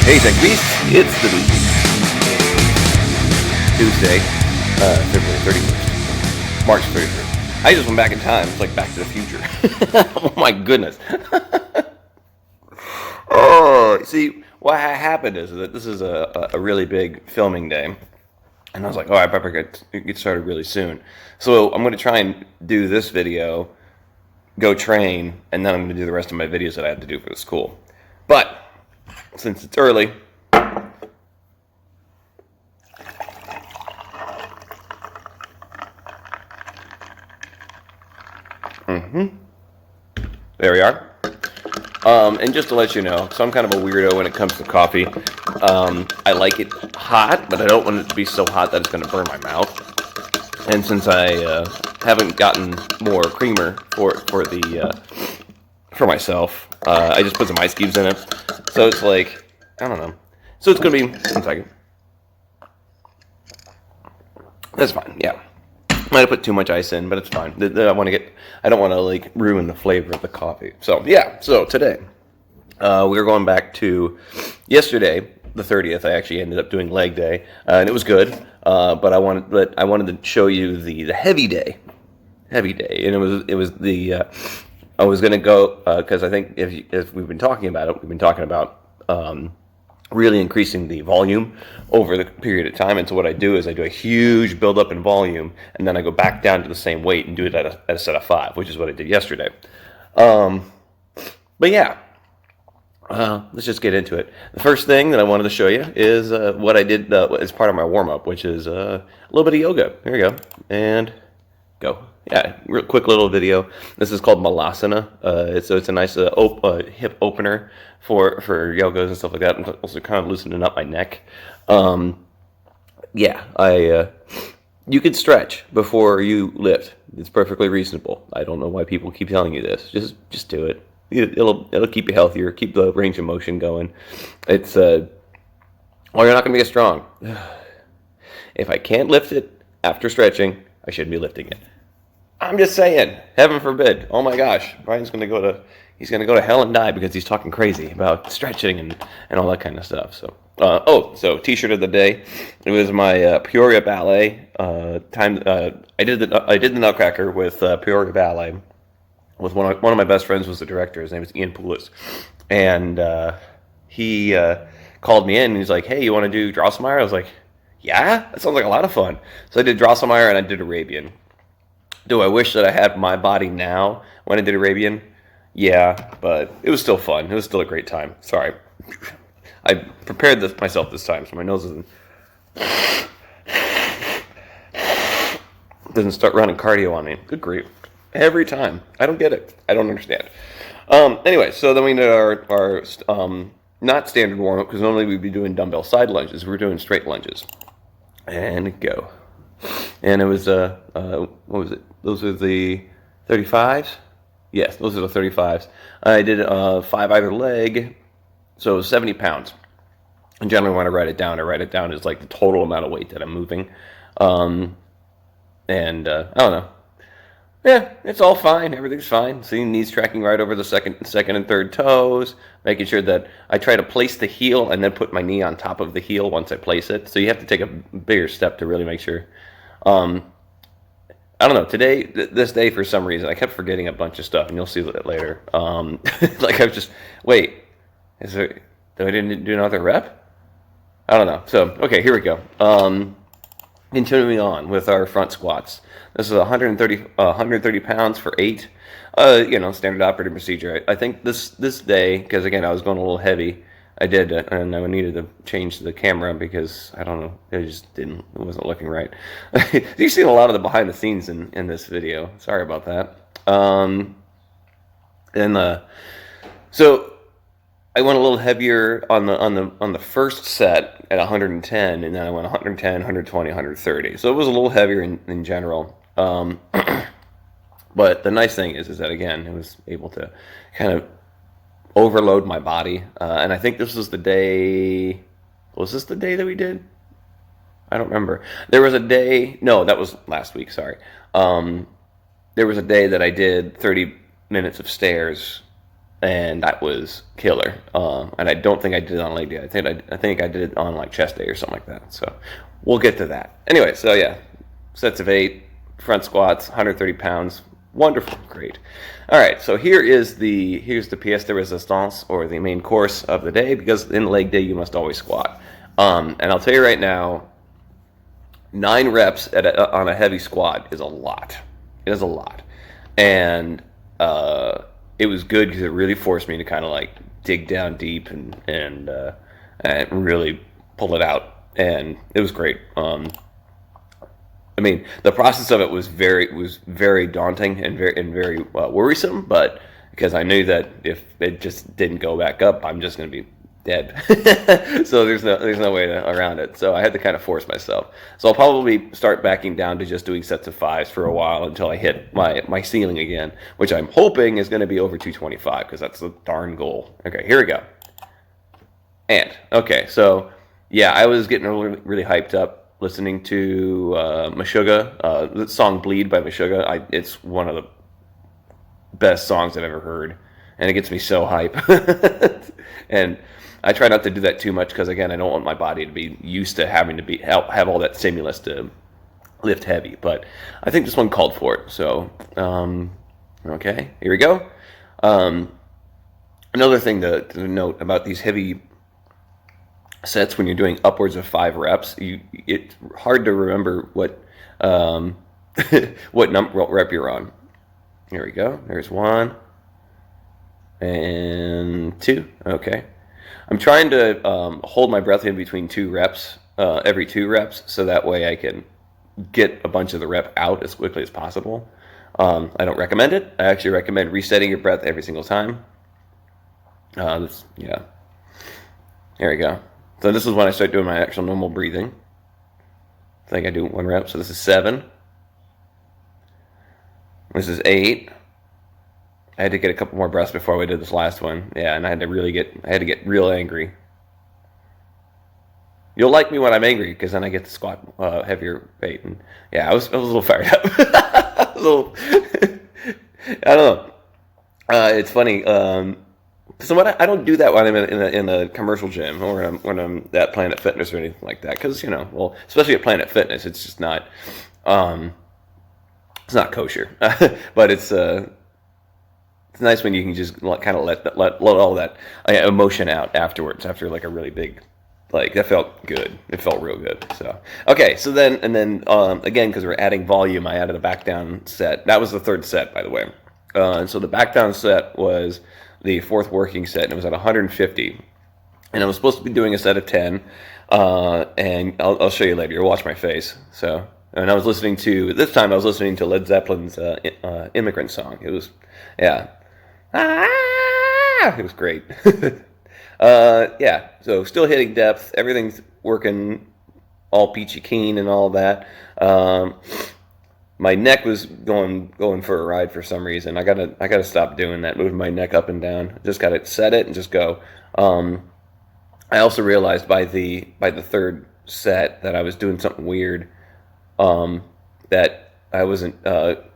Hey, Tech Beast, it's the week. Tuesday, February 31st, March 31st. I just went back in time. It's like Back to the Future. Oh my goodness. Oh, see, what happened is that this is a really big filming day. And I was like, oh, I better get started really soon. So I'm going to try and do this video, go train, and then I'm going to do the rest of my videos that I have to do for the school. But since it's early, there we are. And just to let you know, so I'm kind of a weirdo when it comes to coffee. I like it hot, but I don't want it to be so hot that it's going to burn my mouth. And since I haven't gotten more creamer for myself, I just put some ice cubes in it. So it's like, I don't know. So it's going to be, 1 second. That's fine, yeah. Might have put too much ice in, but it's fine. I don't want to like ruin the flavor of the coffee. So yeah, so today we're going back to yesterday, the 30th. I actually ended up doing leg day, and it was good. But I wanted to show you the heavy day, and it was the I was gonna go because I think if we've been talking about it, we've been talking about really increasing the volume over the period of time. And so what I do is I do a huge buildup in volume, and then I go back down to the same weight and do it at a set of 5, which is what I did yesterday. But yeah, let's just get into it. The first thing that I wanted to show you is what I did as part of my warm-up, which is a little bit of yoga. Here we go. And go. Yeah, real quick little video. This is called Malasana. So it's a nice hip opener for yogas and stuff like that. And also kind of loosening up my neck. Yeah, you could stretch before you lift. It's perfectly reasonable. I don't know why people keep telling you this. Just do it. It'll keep you healthier, keep the range of motion going. It's well, you're not going to be as strong. If I can't lift it after stretching, I shouldn't be lifting it. I'm just saying, heaven forbid. Oh my gosh, Brian's going to go to hell and die because he's talking crazy about stretching and all that kind of stuff. So, so t-shirt of the day. It was my Peoria Ballet time. I did the Nutcracker with Peoria Ballet. With one of my best friends was the director. His name is Ian Poulos, and he called me in and he's like, "Hey, you want to do Drosselmeyer?" I was like, "Yeah, that sounds like a lot of fun." So I did Drosselmeyer and I did Arabian. Do I wish that I had my body now when I did Arabian? Yeah, but it was still fun. It was still a great time. Sorry. I prepared myself this time, so my nose doesn't start running cardio on me. Good grief. Every time. I don't get it. I don't understand. Anyway, so then we did our not standard warm-up, because normally we'd be doing dumbbell side lunges. We're doing straight lunges. And go. And it was, what was it? Those are the 35s? Yes, those are the 35s. I did 5 either leg, so 70 pounds. And generally when I write it down as like the total amount of weight that I'm moving. I don't know. Yeah, it's all fine. Everything's fine. See, knees tracking right over the second and third toes. Making sure that I try to place the heel and then put my knee on top of the heel once I place it. So you have to take a bigger step to really make sure. I don't know. Today, this day, for some reason, I kept forgetting a bunch of stuff, and you'll see that later. Like I was just, wait, I didn't do another rep? I don't know. So, okay, here we go. Continuing on with our front squats. This is 130 pounds for 8. Standard operating procedure. I think this day, because again, I was going a little heavy, I did, and I needed to change the camera because, I don't know, it wasn't looking right. You've seen a lot of the behind the scenes in this video. Sorry about that. So I went a little heavier on the first set at 110, and then I went 110, 120, 130. So it was a little heavier in general. But the nice thing is that, again, it was able to kind of overload my body. And I think this was the day... Was this the day that we did? I don't remember. There was a day... No, that was last week, sorry. There was a day that I did 30 minutes of stairs and that was killer. And I don't think I did it on leg day. I think I did it on like chest day or something like that. So we'll get to that. Anyway, so yeah, sets of 8, front squats, 130 pounds. Wonderful, great. All right, so here's the pièce de résistance, or the main course of the day, because in leg day you must always squat. And I'll tell you right now, 9 reps on a heavy squat is a lot. It is a lot, and it was good because it really forced me to kind of like dig down deep and really pull it out, and it was great. I mean, the process of it was very daunting and very worrisome, but because I knew that if it just didn't go back up, I'm just going to be dead. So there's no way around it. So I had to kind of force myself. So I'll probably start backing down to just doing sets of 5s for a while until I hit my ceiling again, which I'm hoping is going to be over 225, because that's the darn goal. Okay, here we go. And okay, so yeah, I was getting really hyped up listening to Meshuggah, the song "Bleed" by Meshuggah. It's one of the best songs I've ever heard, and it gets me so hype. And I try not to do that too much, because again, I don't want my body to be used to having to have all that stimulus to lift heavy. But I think this one called for it. So okay, here we go. Another thing to note about these heavy sets, when you're doing upwards of 5 reps, it's hard to remember what what rep you're on. Here we go. There's 1 and 2. Okay, I'm trying to hold my breath in between 2 reps, every 2 reps, so that way I can get a bunch of the rep out as quickly as possible. I don't recommend it. I actually recommend resetting your breath every single time. Yeah. There we go. So this is when I start doing my actual normal breathing. I think I do 1 rep. So this is 7. This is 8. I had to get a couple more breaths before we did this last one. Yeah, and I had to get real angry. You'll like me when I'm angry, because then I get to squat heavier weight. And yeah, I was a little fired up. I don't know. It's funny. So I don't do that when I'm in a commercial gym, or when I'm at Planet Fitness or anything like that, because well, especially at Planet Fitness, it's just not it's not kosher. But it's nice when you can just kind of let all that emotion out afterwards, after like a really big, like, that felt good. It felt real good. So okay, so then again, because we're adding volume, I added a back down set. That was the 3rd set, by the way. And so the back down set was the 4th working set, and it was at 150. And I was supposed to be doing a set of 10, and I'll show you later. You'll watch my face. So, and I was listening to Led Zeppelin's Immigrant Song. It was, yeah. It was great. Yeah, so still hitting depth. Everything's working all peachy keen and all that. My neck was going for a ride for some reason. I gotta stop doing that, moving my neck up and down. Just gotta set it and just go. I also realized by the 3rd set that I was doing something weird. That I wasn't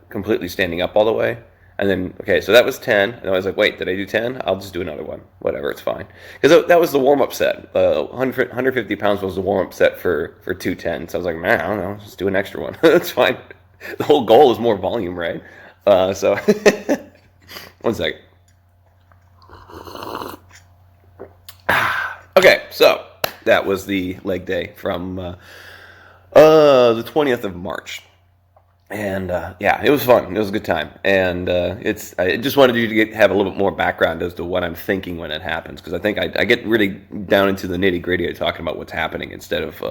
completely standing up all the way. And then, okay, so that was 10. And I was like, wait, did I do 10? I'll just do another one. Whatever, it's fine. Because that was the warm-up set. 150 pounds was the warm-up set for 210. So I was like, man, I don't know, just do an extra one. That's fine. The whole goal is more volume, right? So, one second. Okay, so that was the leg day from the 20th of March. And yeah, it was fun. It was a good time, and I just wanted you to have a little bit more background as to what I'm thinking when it happens, because I think I get really down into the nitty gritty of talking about what's happening instead of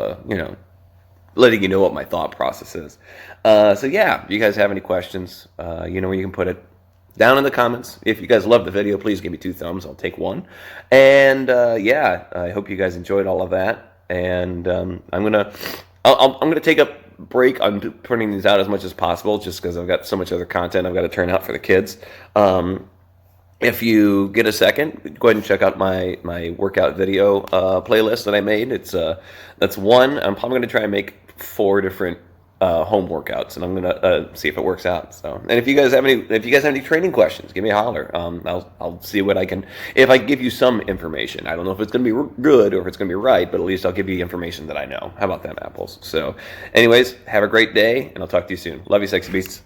letting you know what my thought process is. So yeah, if you guys have any questions, you know where you can put it down in the comments. If you guys love the video, please give me 2 thumbs. I'll take 1. And yeah, I hope you guys enjoyed all of that. And I'm gonna take a break on putting these out as much as possible, just because I've got so much other content I've got to turn out for the kids. If you get a second, go ahead and check out my workout video playlist that I made. That's one. I'm probably going to try and make 4 different home workouts, and I'm gonna see if it works out. So, and if you guys have any training questions, give me a holler. I'll see what I can. If I give you some information, I don't know if it's gonna be good or if it's gonna be right, but at least I'll give you information that I know. How about that, apples? So, anyways, have a great day, and I'll talk to you soon. Love you, sexy beasts.